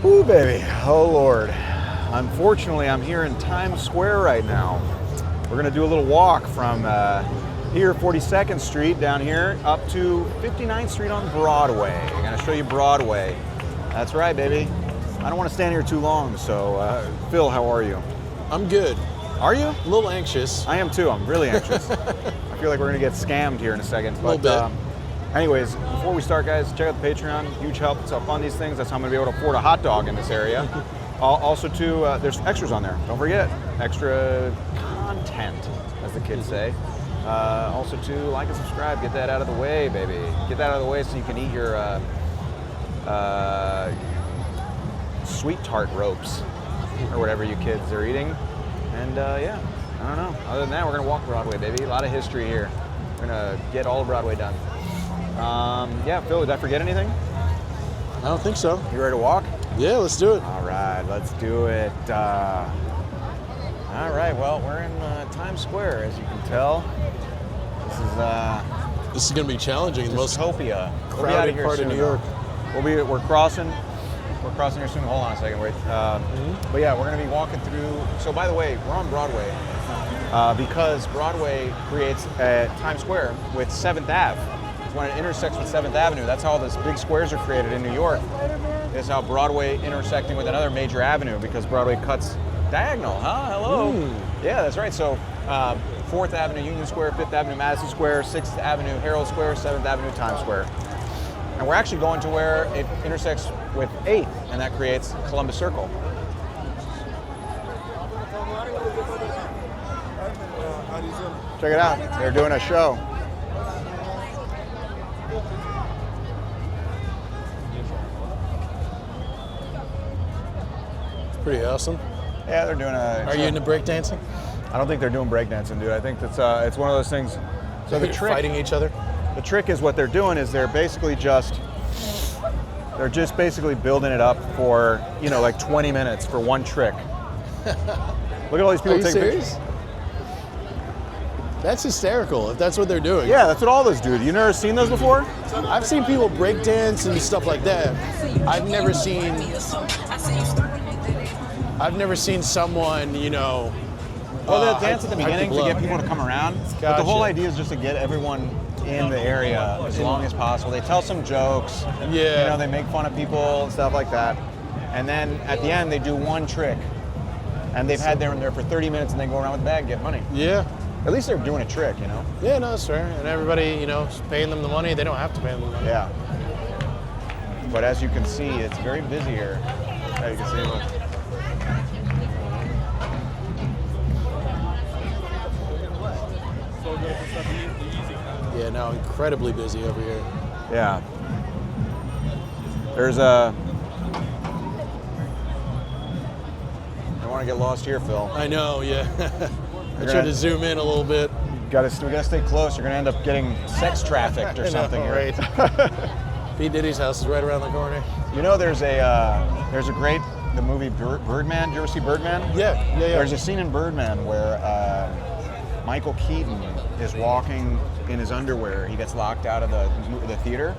Ooh, baby. Oh, Lord. Unfortunately, I'm here in Times Square right now. We're going to do a little walk from here, 42nd Street down here, up to 59th Street on Broadway. I'm going to show you Broadway. That's right, baby. I don't want to stand here too long, so Phil, how are you? I'm good. Are you? A little anxious. I am too. I'm really anxious. I feel like we're going to get scammed here in a second. A little bit. Anyways, before we start, guys, check out the Patreon. Huge help. It's how fun these things. That's how I'm going to be able to afford a hot dog in this area. Also, too, there's extras on there. Don't forget, extra content, as the kids say. Also, too, like and subscribe. Get that out of the way, baby. Get that out of the way so you can eat your sweet tart ropes or whatever you kids are eating. And yeah, I don't know. Other than that, we're going to walk Broadway, baby. A lot of history here. We're going to get all of Broadway done. Yeah, Phil, did I forget anything? I don't think so. You ready to walk? Yeah, let's do it. All right, let's do it. All right, well, we're in Times Square, as you can tell. This is going to be challenging. The most Dystopia. crowded part of New York. We're crossing. We're crossing here soon. Hold on a second, wait. But yeah, we're going to be walking through. So by the way, we're on Broadway because Broadway creates Times Square with 7th Ave. It's when it intersects with 7th Avenue. That's how those big squares are created in New York. It's how Broadway intersecting with another major avenue because Broadway cuts diagonal. Huh? Hello. Yeah, that's right. So 4th Avenue, Union Square, 5th Avenue, Madison Square, 6th Avenue, Herald Square, 7th Avenue, Times Square. And we're actually going to where it intersects with 8th, and that creates Columbus Circle. Check it out. They're doing a show. It's pretty awesome. Yeah, they're doing a... Are you into breakdancing? I don't think they're doing breakdancing, dude. I think that's it's one of those things. So the trick... Fighting each other? The trick is what they're doing is they're just basically building it up for, like 20 minutes for one trick. Look at all these people taking serious? Pictures. That's hysterical if that's what they're doing. Yeah, that's what all those do. You never seen those before? I've seen people breakdance and stuff like that. I've never seen someone, Well, they'll dance at the beginning to get people to come around. Gotcha. But the whole idea is just to get everyone in the area as long as possible. They tell some jokes. Yeah. They make fun of people and stuff like that. And then at the end, they do one trick. And they've had them there for 30 minutes and they go around with the bag and get money. Yeah. At least they're doing a trick, Yeah, no, that's fair. And everybody, is paying them the money. They don't have to pay them the money. Yeah. But as you can see, it's very busy here. Yeah, you can see, look. Yeah, now incredibly busy over here. Yeah. There's a... I don't want to get lost here, Phil. I know, yeah. I tried to zoom in a little bit. We gotta stay close. You're gonna end up getting sex trafficked or something. Right. P. Diddy's house is right around the corner. There's a great the movie Birdman. Did you ever see Birdman? Yeah. There's a scene in Birdman where Michael Keaton is walking in his underwear. He gets locked out of the theater,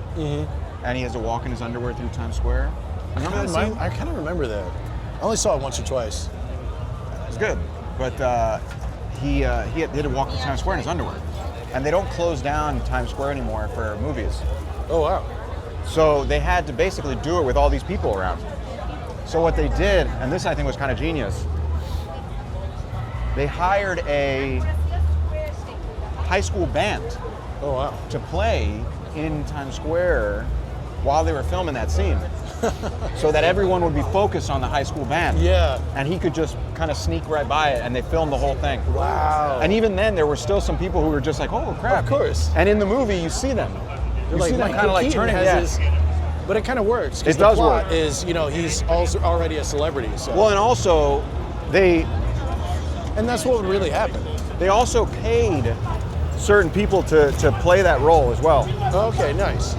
and he has to walk in his underwear through Times Square. Remember that scene? I kind of remember that. I only saw it once or twice. It's good, but he had to walk through Times Square in his underwear, and they don't close down Times Square anymore for movies. Oh wow! So they had to basically do it with all these people around. So what they did, and this I think was kind of genius, they hired a high school band. Oh wow! To play in Times Square while they were filming that scene. So that everyone would be focused on the high school band. Yeah. And he could just kind of sneak right by it, and they filmed the whole thing. Wow. And even then, there were still some people who were just like, "Oh crap!" Of course. And in the movie, you see them. You see them kind of like turning. But it kind of works. It does work. The plot is, he's also already a celebrity. So. Well, and also, and that's what would really happen. They also paid certain people to play that role as well. Okay, nice.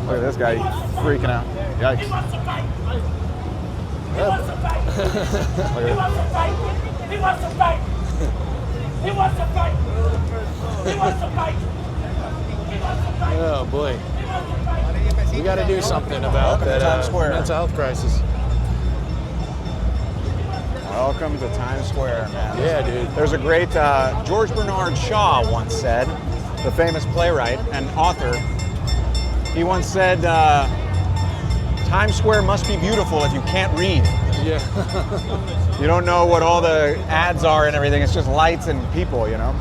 Look at this guy freaking out. Yikes. He wants to fight. He wants to fight. He wants to fight. He wants to fight. He wants to fight. He wants to fight. He wants to fight. Oh boy. We got to do something about that Times Square. mental health crisis. Welcome to Times Square, man. Yeah, dude. There's a great, George Bernard Shaw once said, the famous playwright and author, he once said, Times Square must be beautiful if you can't read. Yeah. You don't know what all the ads are and everything. It's just lights and people, you know?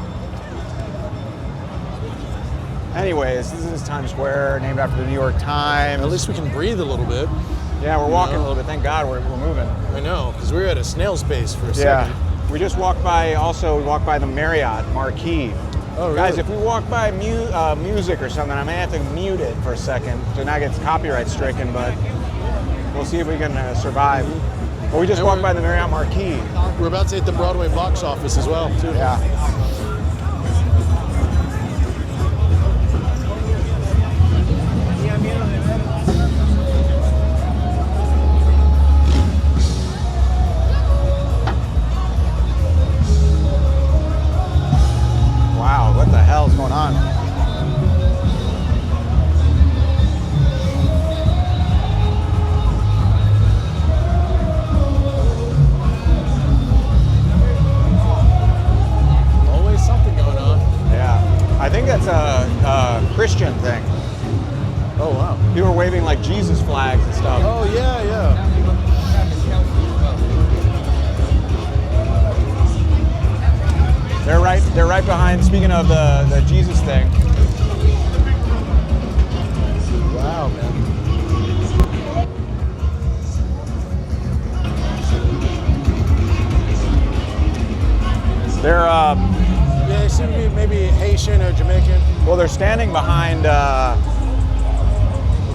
Anyways, this is Times Square, named after the New York Times. At least we can breathe a little bit. Yeah, we're walking a little bit. Thank God we're moving. I know, because we were at a snail's pace for a second. Yeah. We just walked by, we walked by the Marriott Marquis. Oh, really? Guys, if we walk by music or something, I may have to mute it for a second so not get copyright stricken, but we'll see if we can survive. But we just walked by the Marriott Marquis. We're about to hit the Broadway box office as well, too. Yeah. Wow, what the hell's going on? Always something going on. Yeah. I think that's a Christian thing. Oh, wow. People are waving like Jesus flags and stuff. Oh, yeah, yeah. They're right behind, speaking of the Jesus thing. Wow, man. They're Yeah, they seem to be maybe Haitian or Jamaican. well, they're standing behind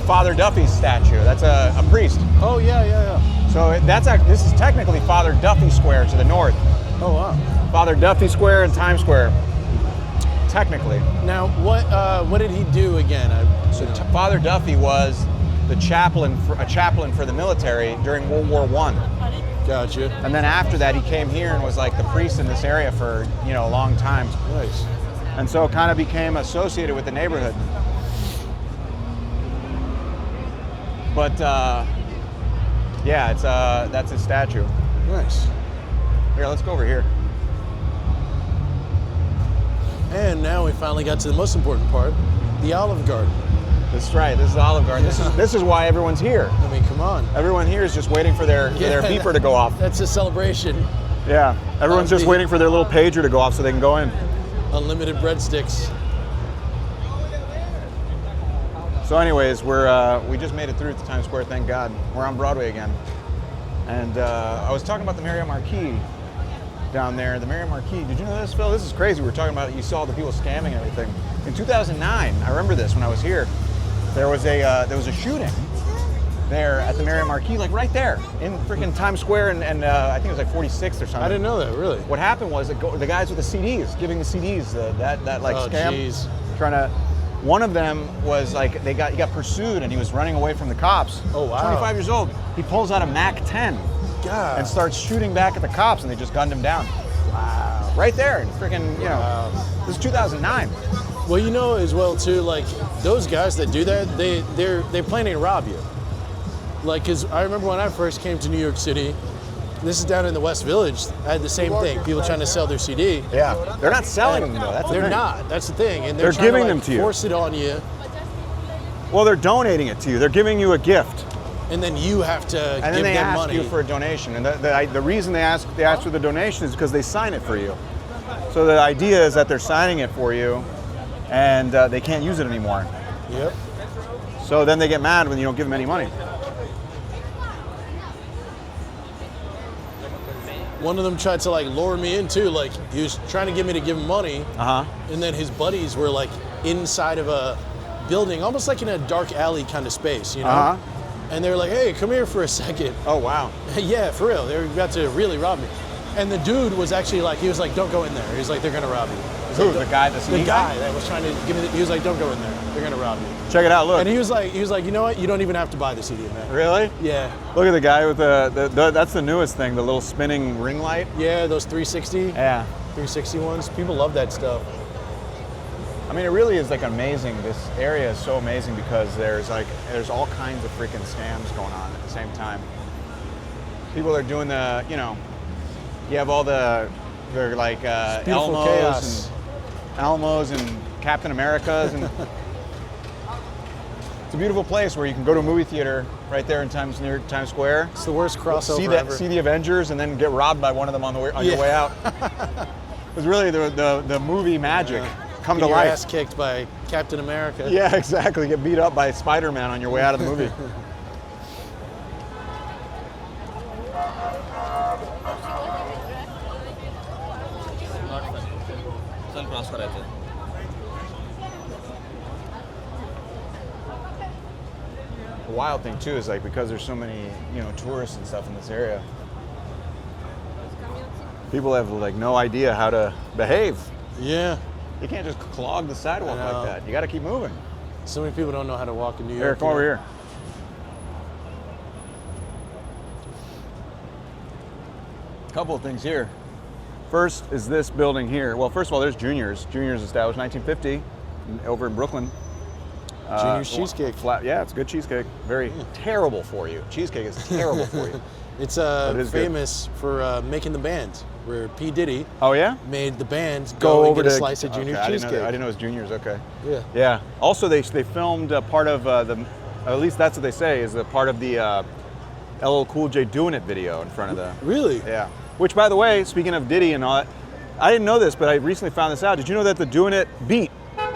Father Duffy's statue. That's a priest. Oh, yeah, yeah, yeah. So this is technically Father Duffy Square to the north. Oh, wow. Father Duffy Square and Times Square, technically. Now, what did he do again? Father Duffy was a chaplain for the military during World War I. Gotcha. And then after that, he came here and was like the priest in this area for a long time. Nice. And so it kind of became associated with the neighborhood. But yeah, that's his statue. Nice. Here, let's go over here. And now we finally got to the most important part, the Olive Garden. That's right. This is Olive Garden. This is why everyone's here. I mean, come on. Everyone here is just waiting for their beeper to go off. That's a celebration. Yeah, everyone's just waiting for their little pager to go off so they can go in. Unlimited breadsticks. So, anyways, we just made it through to Times Square. Thank God. We're on Broadway again. And I was talking about the Marriott Marquis down there. The Marriott Marquis. Did you know this, Phil? This is crazy. We were talking about it. You saw the people scamming and everything. In 2009, I remember this when I was here. There was a shooting there at the Marriott Marquis, like right there in freaking Times Square, and I think it was like 46th or something. I didn't know that, really. What happened was the guys with the CDs, giving the CDs, that scam. Geez. Trying to. One of them was like he got pursued and he was running away from the cops. Oh, wow. 25 years old. He pulls out a MAC-10 God. and starts shooting back at the cops, and they just gunned him down. Wow. Right there, freaking, this is 2009. Well, you know as well too, like those guys that do that, they're planning to rob you. Like, cause I remember when I first came to New York City, this is down in the West Village. I had the same thing. People trying to sell their CD. Yeah, they're not selling them though. That's the They're thing. not. That's the thing. And They're trying giving to, them to you. Force it on you, Well, they're donating it to you. They're giving you a gift. and then you have to And give then they them ask money. you for a donation, and the reason they ask for the donation is because they sign it for you. So the idea is that they're signing it for you, and they can't use it anymore. Yep. So then they get mad when you don't give them any money. One of them tried to like lure me in too. Like he was trying to get me to give him money, and then his buddies were like inside of a building, almost like in a dark alley kind of space, you know. And they were like, "Hey, come here for a second." Oh wow. Yeah, for real. They were about to really rob me. And the dude was actually like, he was like, "Don't go in there." He was like, "They're gonna rob you." Who? Like, The guy that's the guy that was trying to give me. He was like, "Don't go in there. They're gonna rob you." Check it out. Look. And he was like, you know what? You don't even have to buy the CD, man. Really? Yeah. Look at the guy with that's the newest thing, the little spinning ring light. Yeah, those 360. Yeah. 360 ones. People love that stuff. I mean, it really is like amazing. This area is so amazing because there's all kinds of freaking scams going on at the same time. People are doing You have all the like beautiful chaos. Alamos and Captain Americas, and it's a beautiful place where you can go to a movie theater right there near Times Square. It's the worst crossover ever. See the Avengers, and then get robbed by one of them on your way out. It's really the movie magic come to Get your life. ass kicked by Captain America. Yeah, exactly. Get beat up by Spider-Man on your way out of the movie. The wild thing too is like because there's so many tourists and stuff in this area, people have like no idea how to behave. Yeah. You can't just clog the sidewalk like that. You got to keep moving. So many people don't know how to walk in New York. Eric, come over here. A couple of things here. First is this building here. Well, first of all, there's Junior's. Junior's established 1950 over in Brooklyn. Junior's cheesecake. Flat, yeah, it's good cheesecake. Very terrible for you. Cheesecake is terrible for you. It's is famous for making the band, where P. Diddy made the band go and over get to a slice of Junior's cheesecake. I didn't know it was Junior's. Okay. Yeah. Yeah. Also, they filmed part of at least that's what they say, is the part of the LL Cool J Doing It video in front of the. Really? Yeah. Which, by the way, speaking of Diddy and all that, I didn't know this, but I recently found this out. Did you know that the Doing It beat,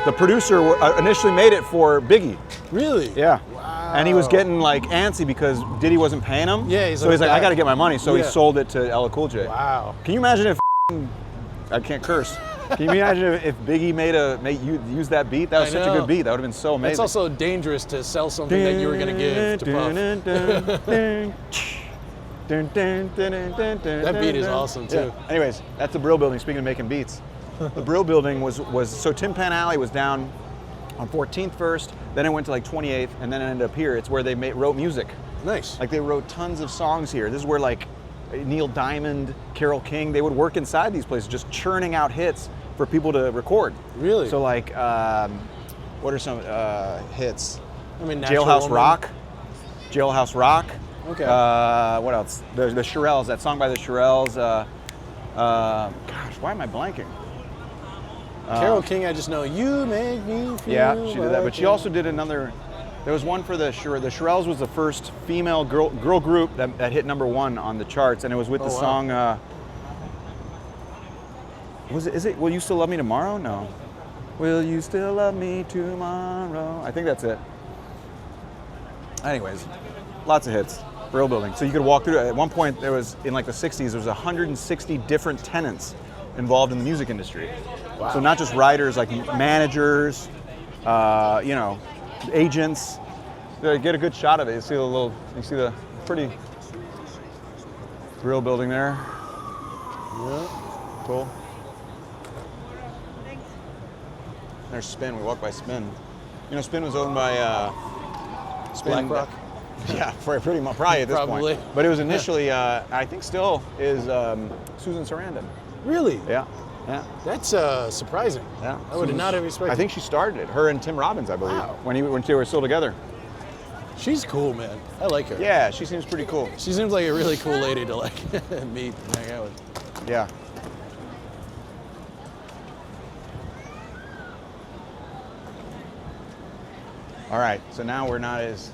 the producer initially made it for Biggie? Really? Yeah. Wow. And he was getting like antsy because Diddy wasn't paying him. Yeah. He's like, I got to get my money. So he sold it to LL Cool J. Wow. Can you imagine if I can't curse? Can you imagine if Biggie used that beat? That was such a good beat. That would have been so amazing. It's also dangerous to sell something that you were going to give to Puff. That beat is awesome too. Yeah. Anyways, that's the Brill Building. Speaking of making beats, the Brill Building was so Tin Pan Alley was down on 14th first, then it went to like 28th, and then it ended up here. It's where they wrote music. Nice. Like they wrote tons of songs here. This is where like Neil Diamond, Carole King, they would work inside these places, just churning out hits for people to record. Really? So like, what are some hits? I mean, Jailhouse Rock. Jailhouse Rock. Okay. What else? The Shirelles, that song by the Shirelles. Gosh, why am I blanking? Carole King, I just know, you make me feel. Yeah, she did that, but she also did another. There was one for the Shirelles was the first female girl group that hit #1 on the charts, and it was with the song. Is it Will You Still Love Me Tomorrow? No. Will You Still Love Me Tomorrow? I think that's it. Anyways, lots of hits. Brill Building. So you could walk through it. At one point, there was, in like the 60s, there was 160 different tenants involved in the music industry. Wow. So not just writers, like managers, agents. Get a good shot of it. You see the pretty Brill Building there. Yeah. Cool. There's Spin. We walked by Spin. You know, Spin was owned by Spin. BlackRock. Yeah, pretty much, probably at this Probably. point. But it was initially, I think still is Susan Sarandon. Really? Yeah, yeah. That's surprising. Yeah. I would not have expected. I think she started it. Her and Tim Robbins, I believe, Wow. when they were still together. She's cool, man. I like her. Yeah, she seems pretty cool. She seems like a really cool lady to like meet and hang out with. Yeah. All right, so now we're not as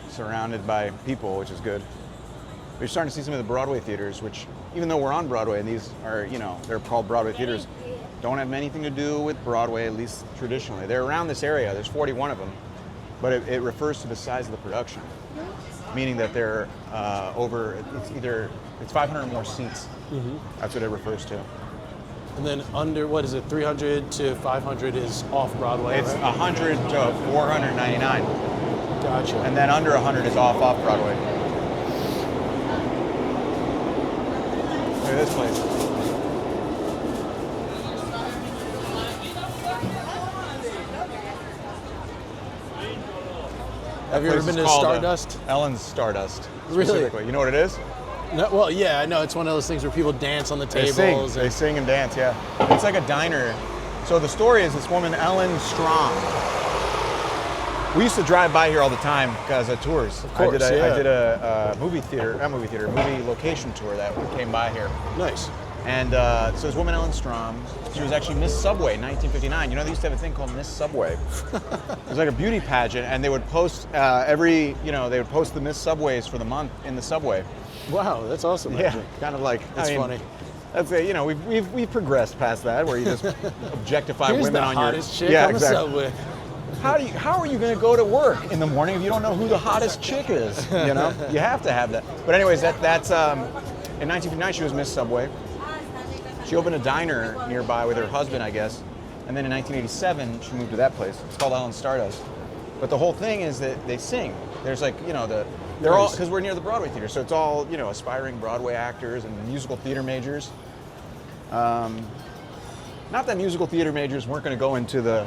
surrounded by people, which is good. We're starting to see some of the Broadway theaters, which, even though we're on Broadway, and these are, they're called Broadway theaters, don't have anything to do with Broadway, at least traditionally. They're around this area. There's 41 of them, but it refers to the size of the production, meaning that they're it's 500 or more seats. Mm-hmm. That's what it refers to. And then under, what is it, 300 to 500 is off Broadway, It's right? 100 to 499. Gotcha. And then under 100 is off Broadway. Look at this place. Have you ever been to Stardust? Ellen's Stardust. Really? Specifically. You know what it is? No, well, yeah, I know. It's one of those things where people dance on the tables. They sing and dance, yeah. It's like a diner. So the story is this woman, Ellen Strom. We used to drive by here all the time because of tours. Of course, I did yeah. a movie location tour that came by here. Nice. And so this woman, Ellen Strom, she was actually Miss Subway in 1959. You know, they used to have a thing called Miss Subway. It was like a beauty pageant, and they would post they would post the Miss Subways for the month in the subway. Wow, that's awesome. Yeah, actually. kind of like, That's funny. That's we've progressed past that where you just objectify Here's women the on hottest your chick on exactly. the subway. How are you going to go to work in the morning if you don't know who the hottest chick is? You know, you have to have that. But anyways, that's in 1959 she was Miss Subway. She opened a diner nearby with her husband, I guess, and then in 1987 she moved to that place. It's called Ellen Stardust. But the whole thing is that they sing. There's like they're all because we're near the Broadway theater, so it's all aspiring Broadway actors and musical theater majors. Not that musical theater majors weren't going to go into the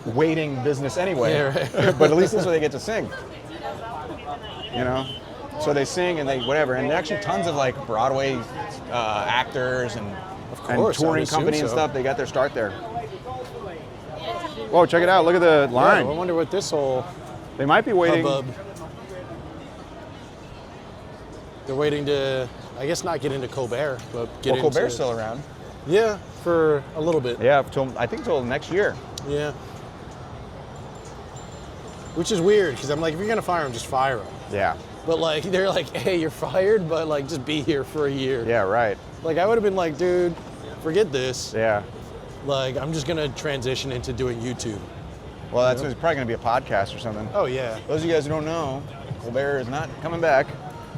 waiting business anyway, Yeah, right. but at least that's where they get to sing. So they sing and they whatever, and actually tons of like Broadway actors and course, I would touring assume companies and so. stuff. They got their start there. Whoa, check it out! Look at the line. Yeah, I wonder what this whole They might be waiting. hubbub. They're waiting to, I guess, not get into Colbert, but get Well, into. Colbert's still around. Yeah, for a little bit. Yeah, I think till next year. Yeah. Which is weird, because I'm like, if you're gonna fire him, just fire him. Yeah. But like, they're like, hey, you're fired, but like, just be here for a year. Yeah. Right. Like, I would have been like, dude, forget this. Yeah. Like, I'm just gonna transition into doing YouTube. Well, it's probably going to be a podcast or something. Oh yeah. Those of you guys who don't know, Colbert is not coming back.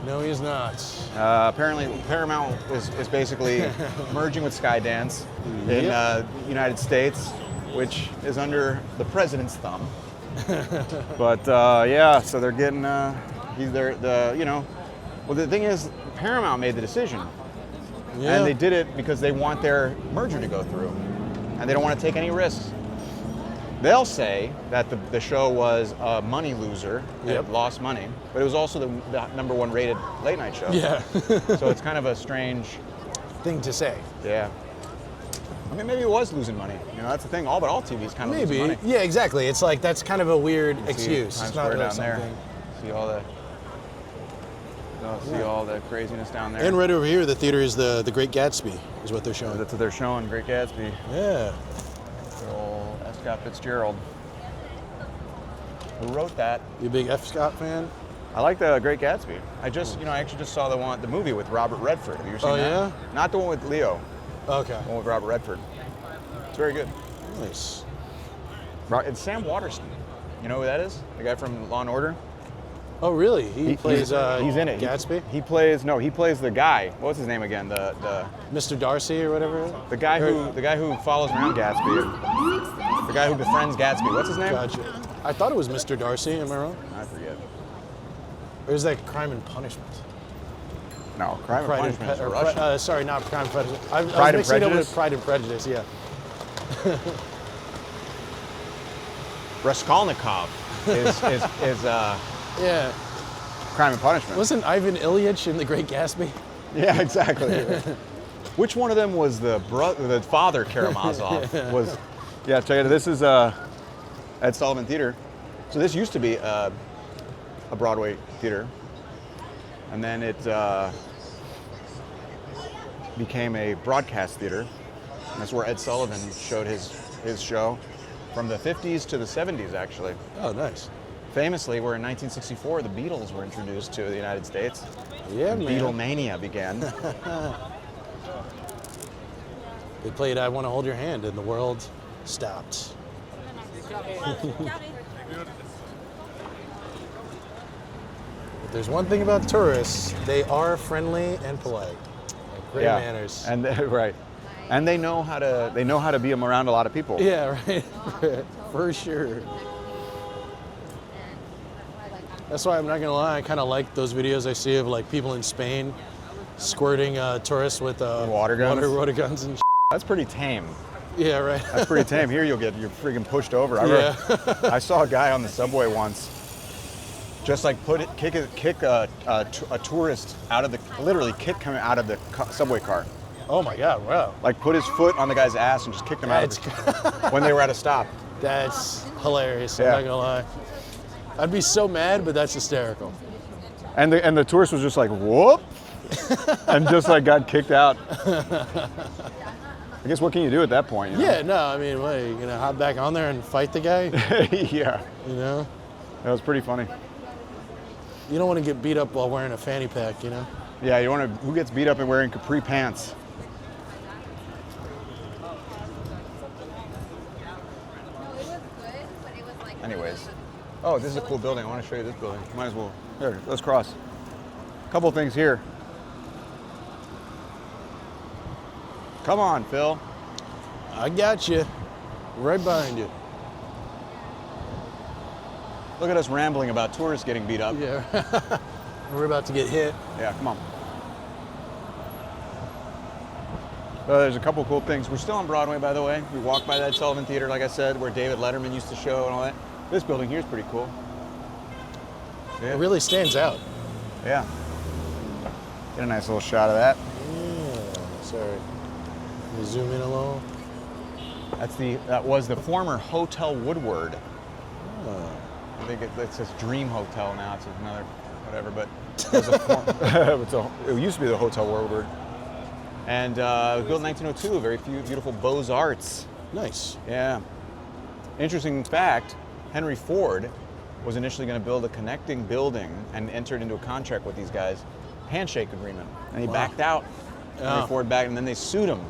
No, he's not. Apparently, Paramount is basically merging with Skydance in United States, which is under the president's thumb. But so they're getting well, the thing is, Paramount made the decision, Yeah. and they did it because they want their merger to go through, and they don't want to take any risks. They'll say that the show was a money loser, Yep. it lost money, but it was also the #1 rated late night show. Yeah. So it's kind of a strange, Thing to say. yeah. I mean, maybe it was losing money. That's the thing. All TV is kind of Maybe. losing money. Yeah, exactly. It's like, that's kind of a weird See excuse. Times It's not Square really down there. something. See all the craziness down there. And right over here, the theater is the Great Gatsby, is what they're showing. That's what they're showing. Great Gatsby. Yeah. Good old F. Scott Fitzgerald. Who wrote that? You a big F. Scott fan? I like the Great Gatsby. I actually just saw the movie with Robert Redford. Have you seen Oh, that? yeah? Not the one with Leo. Okay. The one with Robert Redford. It's very good. Nice. It's Sam Waterston. You know who that is? The guy from Law and Order. Oh, really? He plays he's in it. Gatsby? He plays the guy. What's his name again? The Mr. Darcy or whatever? the guy who follows around Gatsby. The guy who befriends Gatsby. What's his name? Gotcha. I thought it was Mr. Darcy, am I wrong? I forget. Or is that Crime and Punishment? No, Crime and Punishment is or Russian. sorry, not Crime and Punishment. I was Pride and mixing it up Prejudice? with Pride and Prejudice, yeah. Raskolnikov is Yeah. Crime and Punishment. Wasn't Ivan Ilyich in The Great Gatsby? Yeah, exactly. Which one of them was the father Karamazov? Was yeah. Check it out. This is at Sullivan Theater. So this used to be a Broadway theater, and then it became a broadcast theater. And that's where Ed Sullivan showed his show from the 50s to the 70s, actually. Oh, nice. Famously, where in 1964 the Beatles were introduced to the United States. Yeah, and man. Beatlemania began. They played I Want to Hold Your Hand and the world stopped. If there's one thing about tourists, they are friendly and polite. Like great manners. And right. And they know how to be around a lot of people. Yeah, right. For sure. That's why I'm not gonna lie, I kind of like those videos I see of like people in Spain squirting tourists with water guns? water guns and That's pretty tame. Yeah, right. That's pretty tame. Here you're freaking pushed over. I saw a guy on the subway once just like kick a tourist out of coming out of the subway car. Oh my God, wow. Like put his foot on the guy's ass and just kicked him out when they were at a stop. That's hilarious. Yeah. I'm not gonna lie. I'd be so mad, but that's hysterical. And the tourist was just like, whoop, and just like got kicked out. I guess what can you do at that point? You know? Yeah, no, I mean, what, are you gonna hop back on there and fight the guy? Yeah, You know? that was pretty funny. You don't want to get beat up while wearing a fanny pack, you know? Yeah, you want to? Who gets beat up and wearing capri pants? Anyways, oh, this is a cool building. I want to show you this building. Might as well. Here, let's cross. A couple things here. Come on, Phil. I got you. Right behind you. Look at us rambling about tourists getting beat up. Yeah. We're about to get hit. Yeah, come on. There's a couple cool things. We're still on Broadway, by the way. We walked by that Sullivan Theater, like I said, where David Letterman used to show and all that. This building here is pretty cool. Yeah. It really stands out. Yeah. Get a nice little shot of that. Yeah. Sorry. Can you zoom in a little? That was the former Hotel Woodward. Oh. I think it says Dream Hotel now. It's another whatever, but it, was it used to be the Hotel Woodward. And it was built in 1902. Very beautiful Beaux-Arts. Nice. Yeah. Interesting fact, Henry Ford was initially going to build a connecting building and entered into a contract with these guys, handshake agreement. And he backed out. Henry Ford backed, and then they sued him.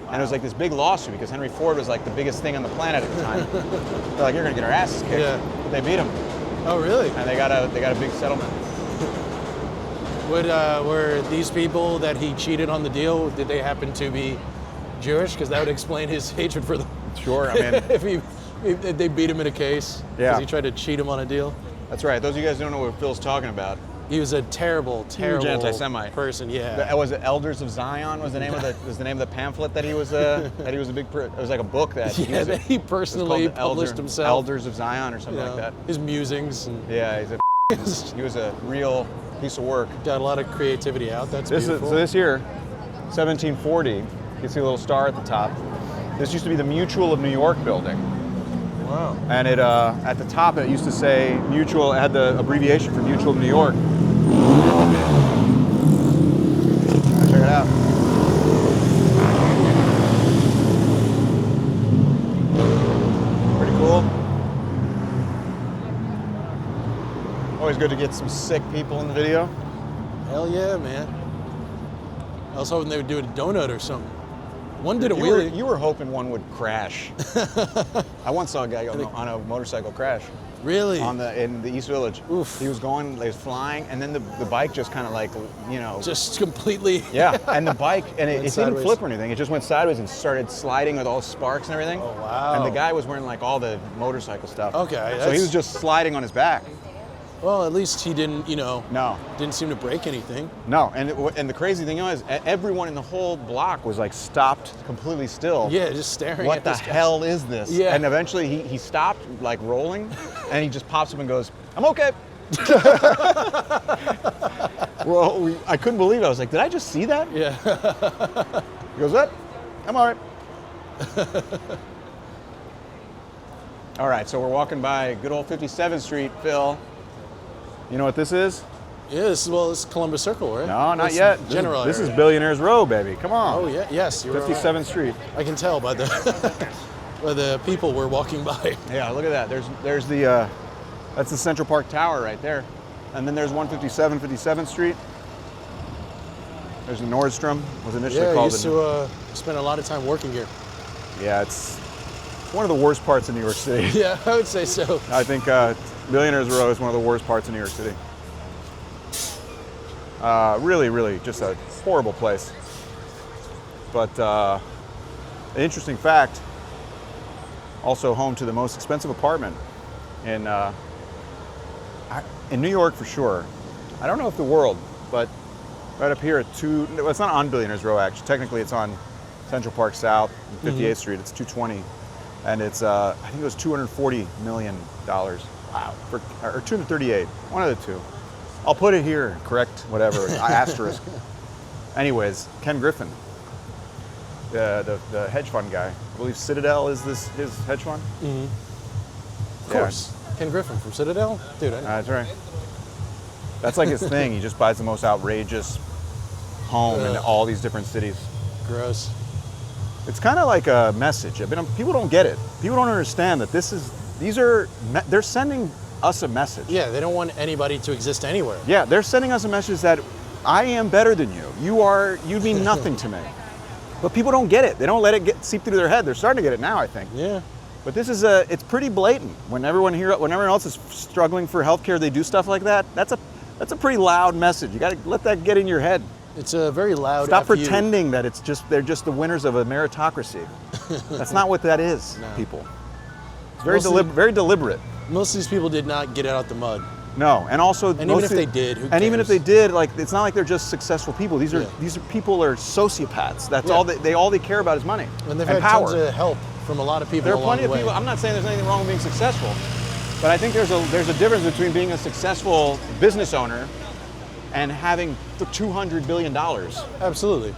And it was like this big lawsuit because Henry Ford was like the biggest thing on the planet at the time. They're like, you're going to get our asses kicked. Yeah. But they beat him. Oh, really? And they got a big settlement. Were these people that he cheated on the deal, did they happen to be Jewish? Because that would explain his hatred for them. Sure, I mean. if they beat him in a case because Yeah. he tried to cheat him on a deal. That's right. Those of you guys who don't know what Phil's talking about. He was a terrible anti-Semite person. Yeah. Was it Elders of Zion? Was the name of the pamphlet that he was a big? It was like a book that he personally published himself. Elders of Zion or something like that. His musings. And Yeah, he was a real piece of work. got a lot of creativity out. That's beautiful. So this year, 1740. You can see a little star at the top. This used to be the Mutual of New York building. Wow. And it at the top it used to say Mutual. It had the abbreviation for Mutual of New York. Check it out. Pretty cool. Always good to get some sick people in the video. Hell yeah, man. I was hoping they would do a donut or something. One did a wheelie. You were hoping one would crash. I once saw a guy on a motorcycle crash. Really? In the East Village. Oof. He was flying, and then the bike just kind of like, Just completely. Yeah, and the bike, and it didn't sideways. flip or anything. It just went sideways and started sliding with all the sparks and everything. Oh, wow. And the guy was wearing like all the motorcycle stuff. Okay, So he was just sliding on his back. Well, at least he didn't, No. didn't seem to break anything. No, and the crazy thing is, everyone in the whole block was like stopped completely still. Yeah, just staring What at the this guy. hell is this? Yeah. And eventually he stopped like rolling, and he just pops up and goes, "I'm okay." Well, I couldn't believe it. I was like, "Did I just see that?" Yeah. He goes, "Up, I'm all right." All right, so we're walking by good old 57th Street, Phil. You know what this is? Yeah, this is Columbus Circle, right? No, not It's yet. General This is area. Billionaires Row, baby. Come on. Oh yeah, yes, you're 57th right. Street. I can tell by the by the people we're walking by. Yeah, look at that. There's the that's the Central Park Tower right there, and then there's 157 57th Street. There's the Nordstrom. Was initially Yeah, I called used to spend a lot of time working here. Yeah, it's one of the worst parts of New York City. Yeah, I would say so. I think Billionaires Row is one of the worst parts of New York City. Really, really, just a horrible place. But an interesting fact, also home to the most expensive apartment in New York for sure. I don't know if the world, but right up here at it's not on Billionaires Row actually. Technically it's on Central Park South, 58th Street. It's 220. And it's, I think it was $240 million. Wow. Or 238, one of the two. I'll put it here, correct, whatever, asterisk. Anyways, Ken Griffin, the hedge fund guy. I believe Citadel is his hedge fund. Of course. Ken Griffin from Citadel? Dude, I know. That's right. That's like his thing. He just buys the most outrageous home in all these different cities. Gross. It's kind of like a message. I mean, people don't get it. People don't understand that they're sending us a message. Yeah, they don't want anybody to exist anywhere. Yeah, they're sending us a message that I am better than you. You mean nothing to me. But people don't get it. They don't let it seep through their head. They're starting to get it now, I think. Yeah. But it's pretty blatant. When everyone else is struggling for healthcare, they do stuff like that. That's a pretty loud message. You got to let that get in your head. It's a very loud. Stop pretending that they're just the winners of a meritocracy. That's not what that is, people. It's very deliberate. Most of these people did not get it out the mud. No, and also, even if they did, who cares? And even if they did, like, it's not like they're just successful people. These people are sociopaths. That's all they care about is money and they've and had power. Tons of help from a lot of people. There are plenty along the of people. I'm not saying there's anything wrong with being successful, but I think there's a difference between being a successful business owner and having $200 billion. Absolutely.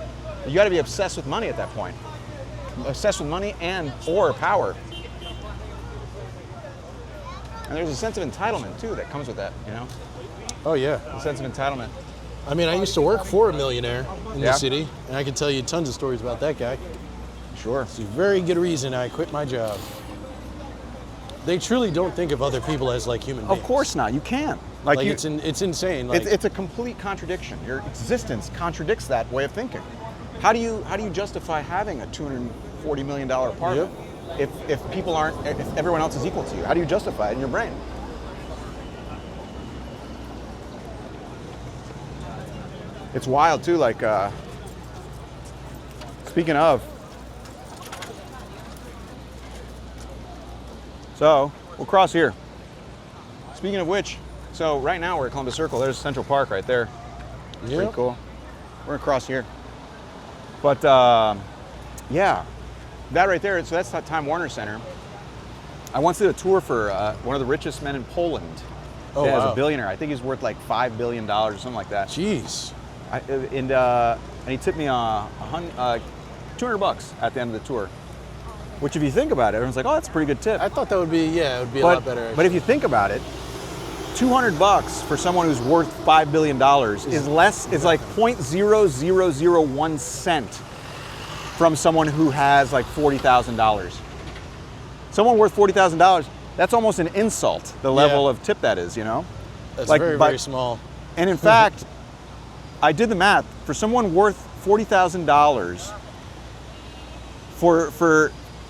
You got to be obsessed with money at that point. Obsessed with money or power. And there's a sense of entitlement too that comes with that, you know? Oh yeah. A sense of entitlement. I mean, I used to work for a millionaire in the city, and I can tell you tons of stories about that guy. Sure. It's a very good reason I quit my job. They truly don't think of other people as like human beings. Of course not. You can't. It's insane. Like, it's a complete contradiction. Your existence contradicts that way of thinking. How do you justify having a $240 million apartment? Yep. If everyone else is equal to you? How do you justify it in your brain? It's wild too, like, speaking of, so we'll cross here. Speaking of which, so right now we're at Columbus Circle. There's Central Park right there. yeah. Pretty cool. We're gonna cross here. But yeah, that right there, so that's the Time Warner Center. I once did a tour for one of the richest men in Poland. Oh, As wow. a billionaire. I think he's worth like $5 billion or something like that. Jeez. And he tipped me $200 at the end of the tour. Which, if you think about it, everyone's like, "Oh, that's a pretty good tip." I thought that would be, it would be a lot better. But if you think about it, $200 for someone who's worth $5 billion is like 0.0001 cent from someone who has like $40,000. Someone worth $40,000, that's almost an insult, the level of tip that is, you know? That's like, very small. And in fact, I did the math. For someone worth $40,000,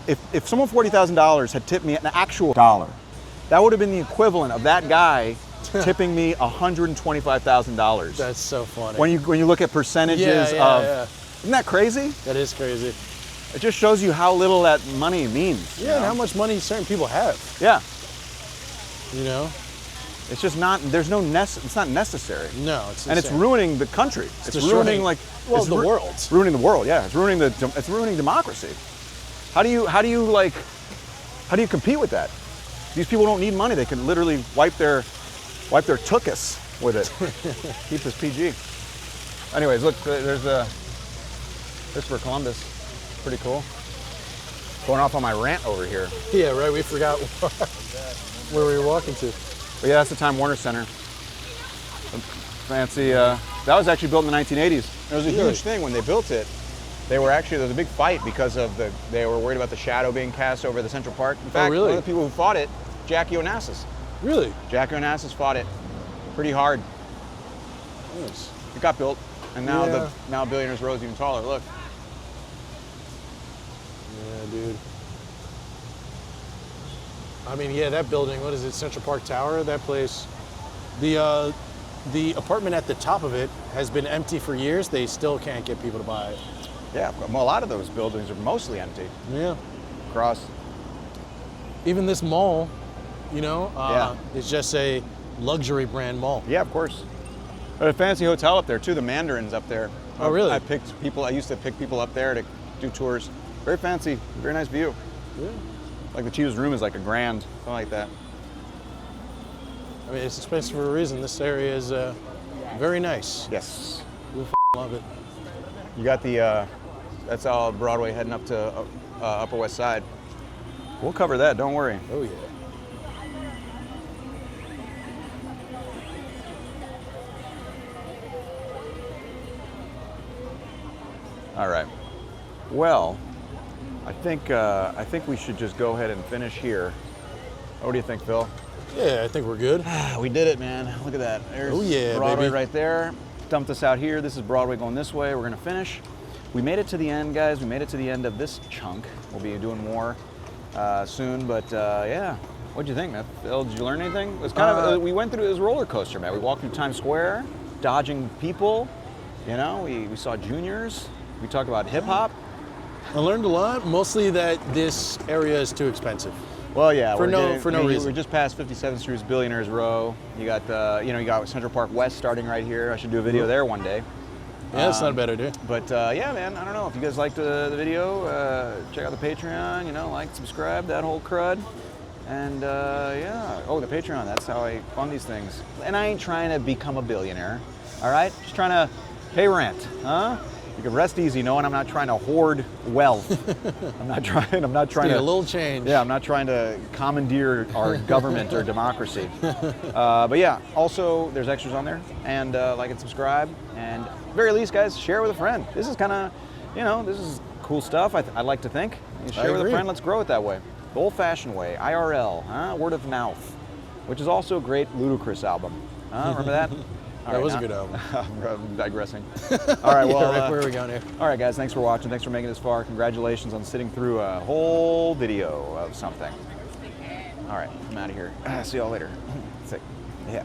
if someone $40,000 had tipped me an actual dollar, that would have been the equivalent of that guy tipping me $125,000. That's so funny. When you look at percentages isn't that crazy? That is crazy. It just shows you how little that money means. Yeah, and how much money certain people have. Yeah. You know? It's just not, it's not necessary. No, it's and it's ruining the country. It's ruining the world. Ruining the world, yeah. It's ruining democracy. How do you compete with that? These people don't need money. They can literally wipe their tuchus with it. Keep this PG. Anyways, look, there's Christopher Columbus. Pretty cool. Going off on my rant over here. Yeah, right. We forgot where we were walking to. But yeah, that's the Time Warner Center. Fancy. That was actually built in the 1980s. It was a huge thing when they built it. There was a big fight because they were worried about the shadow being cast over the Central Park. In fact, one of the people who fought it, Jackie Onassis. Really? Jackie Onassis fought it pretty hard. Nice. It got built, and now now Billionaires Row is even taller. Look. Yeah, dude. I mean, yeah, that building. What is it? Central Park Tower. That place. The apartment at the top of it has been empty for years. They still can't get people to buy it. Yeah, a lot of those buildings are mostly empty. Yeah. Across. Even this mall, is just a luxury brand mall. Yeah, of course. But a fancy hotel up there too. The Mandarin's up there. Oh, really? I used to pick people up there to do tours. Very fancy, very nice view. Yeah. Like the cheapest room is like $1,000, something like that. I mean, it's expensive for a reason. This area is very nice. Yes. You'll love it. You got that's all Broadway heading up to Upper West Side. We'll cover that, don't worry. Oh, yeah. All right. Well, I think we should just go ahead and finish here. What do you think, Phil? Yeah, I think we're good. We did it, man. Look at that. There's Oh, yeah, Broadway baby. right there. Dumped us out here. This is Broadway going this way. We're gonna finish. We made it to the end, guys. We made it to the end of this chunk. We'll be doing more soon, but yeah. What'd you think, man? Phil, did you learn anything? It was kind of, we went through this roller coaster, man. We walked through Times Square, dodging people. You know, we saw juniors. We talked about hip hop. I learned a lot, mostly that this area is too expensive. Well, yeah, For no reason. We're just past 57th Street's Billionaires Row. You got, you got Central Park West starting right here. I should do a video there one day. Yeah, that's not a bad idea. But yeah, man, I don't know if you guys liked the video. Check out the Patreon. Like, subscribe, that whole crud. And yeah, the Patreon. That's how I fund these things. And I ain't trying to become a billionaire. All right, just trying to pay rent, huh? You can rest easy knowing I'm not trying to hoard wealth. I'm not trying Need to a little change. Yeah, I'm not trying to commandeer our government or democracy. But yeah, also there's extras on there, and like and subscribe, and at the very least, guys, share with a friend. This is kind of, this is cool stuff. I like to think. You share with a friend. Let's grow it that way, the old-fashioned way, IRL, huh? Word of mouth, which is also a great Ludacris album. Remember that? That was a good album. I'm digressing. All right, well, yeah, right, where are we going here? All right, guys, thanks for watching. Thanks for making it this far. Congratulations on sitting through a whole video of something. All right, I'm out of here. See y'all later. Yeah.